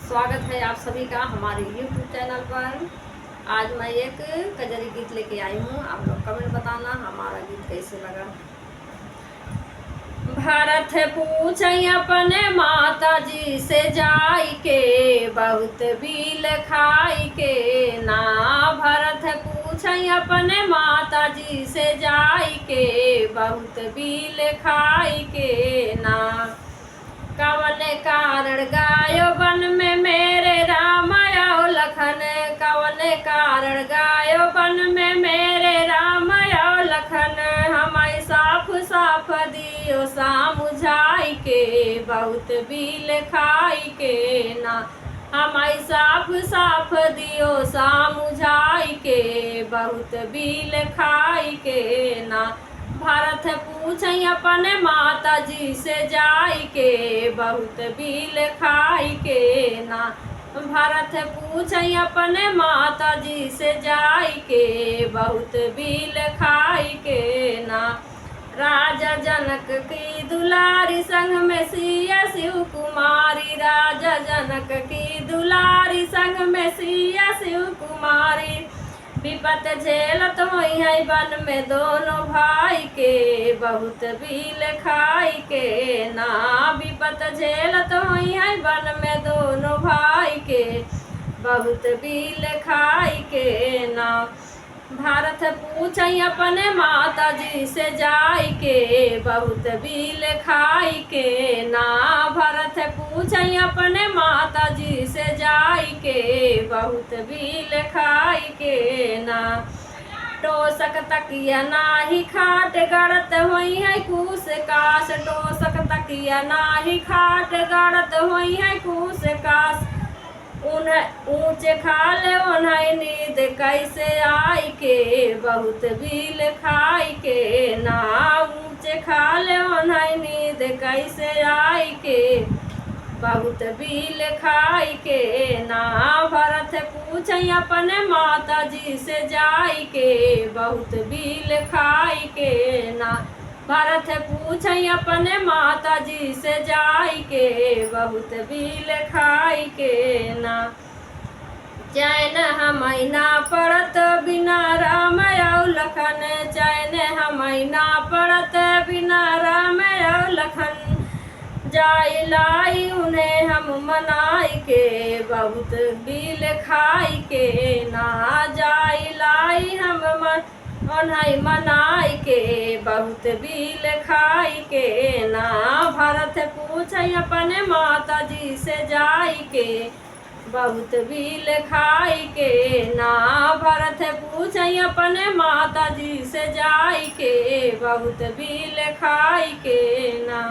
स्वागत है आप सभी का हमारे YouTube चैनल पर। आज मैं एक कजरी गीत लेके आई हूँ। आप लोग कमेंट बताना हमारा गीत कैसे लगा। भरत पूछे अपने माता जी से जाई के, बहुत बिल खाई के ना। भरत पूछे अपने माता जी से जाई के, बहुत बिल खाई के ना। कवन कारण गायो वन में मेरे राम आओ लखन, कवन कारण गायो वन में मेरे राम आओ लखन। हमारी साफ साफ दियो सामुझाई के, बहुत बिल खाई के ना। हमारी साफ साफ दियो सामुझाई के, बहुत बिल खाई के ना। भरत पूछे अपने माता जी से जाई के, बहुत बिल खाई के ना। भरत पूछे अपने माता जी से जाई के, बहुत बिल खाई के ना। राजा जनक की दुलारी संग में सिया शिव कुमारी, राजा जनक की दुलारी संग में सिया शिव कुमारी। विपत झेलत होई है वन में दोनों भाई के, बहुत बिल खाई के ना। विपत झेलत होई है वन में दोनों भाई के, बहुत बिल खाई के ना। भारत पूछे अपने माता जी से जाई के, बहुत बिल खाई के ना। भरत पूछे अपने माता जी से जाई के, बहुत बिल खाई के ना। टोसक तकिया नाही खाट गड़त होई है कूस कास, टोसक तकिया नाही खाट गड़त होई है कूस कास। ऊंचे खाले ओन्हाई नींद कैसे आई के, बहुत बिल खाई के ना। ऊंचे खाले ओन्हाई नींद कैसे आई के, बहुत बिल खाई के ना। भरत पूछे अपने माता जी से जाई के, बहुत बिल खाई के ना। भरत पूछे अपने माता जी से जाई के, बहुत बिल खाई के ना। चैन हमई ना पड़त बिना राम औ लखन, चैन हमई ना पड़त बिना राम औ लखन। जाई लाई उन्हें हम मनाई के, बहुत बिल खाई के ना। जाई लाई हम उन्हें मनाई के, बहुत बिल खाई के ना। भरत पूछे अपने माता जी से जाई के, बहुत बिल खाई के ना। भरत पूछे अपने माता जी से जाई के, बहुत बिल खाई के ना।